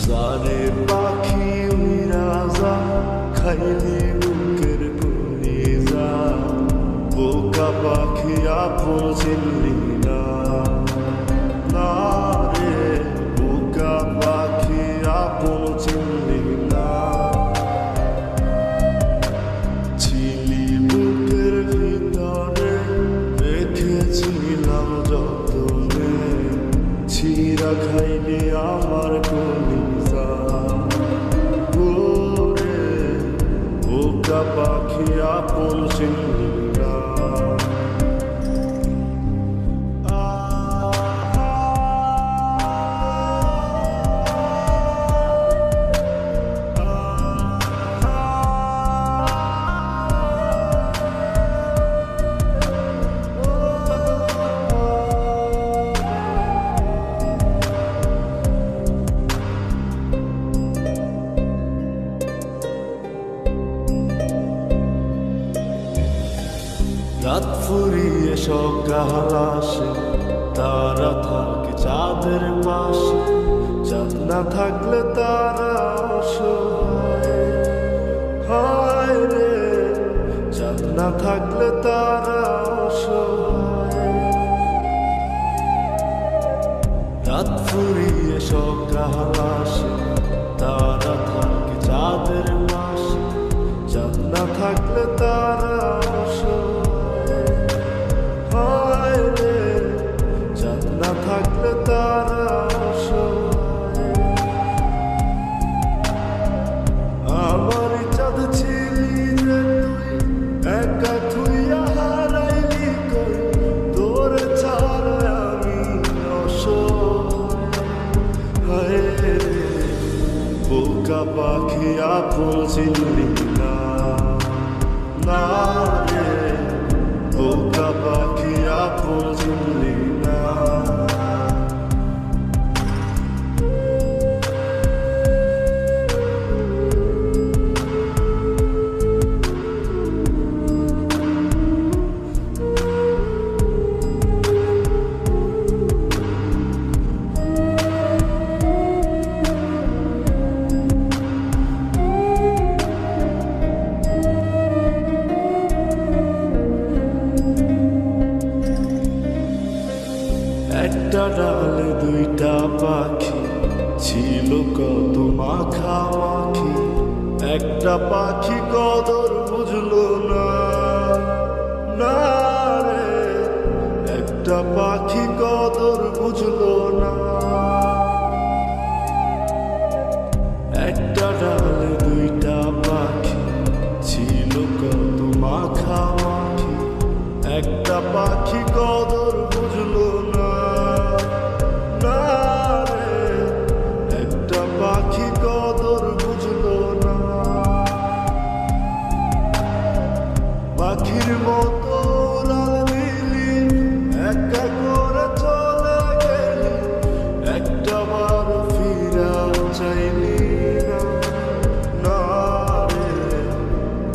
সারে পাখি উইরা যা খাইলি বুকের কলিজা বোকা পাখি আপন চিনলি না না রে বোকা পাখি আপন চিনলি না ছিলি বুকের ভিতরে রেখেছিলাম যতনে ছিঁড়া খাইলি আমার কলিজা ওরে বোকা পাখি আপন চিনলি না রাত ফুরিয়ে সকাল আসে তারা থাকে চাঁদের পাশে চাঁদ না থাকলে তারা অসহায় হায় রে চাঁদ না থাকলে তারা অসহায় রাত ফুরিয়ে সকাল আসে তারা থাকে চাঁদের পাশে চাঁদ না থাকলে তারা অসহায় থাকলে তারা আমার চাঁদ ছিলি যে তুই একা থুইয়া হারাইলি কই তোর ছাড়া আমি অসহায় রে বোকা পাখি আপন চিনলি না না রে বোকা পাখি আপন চিনলি না একটা ডালে দুইটা পাখি ছিল কত মাখামাখি একটা পাখি কদর বুঝলো না না রে একটা পাখি কদর বুঝলো না একটা ডালে দুইটা পাখি ছিল কত মাখামাখি একটা পাখি কদর বুঝলো না পাখি কদর বুঝলো না পাখির মতো উড়াল দিলি একা করে চলে গেলি একটা বার ফিরা চাইলি না না রে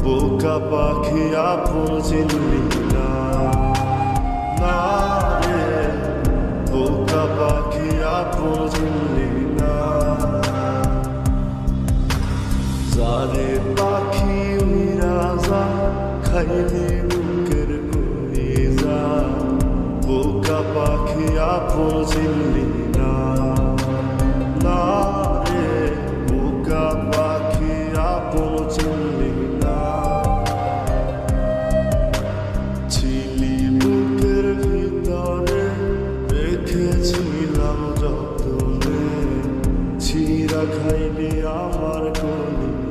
বোকা পাখি আপন চিনলি না না রে বোকা পাখি আপন চিনলি না সারে পাখি উইরা যা খাইলি বুকের কলিজা বোকা পাখি আপন চিনলি না না রে বোকা পাখি আপন চিনলি না ছিলি বুকের ভিতরে রেখেছিলাম যতনে ছিঁড়া খাইলি আমার কলিজা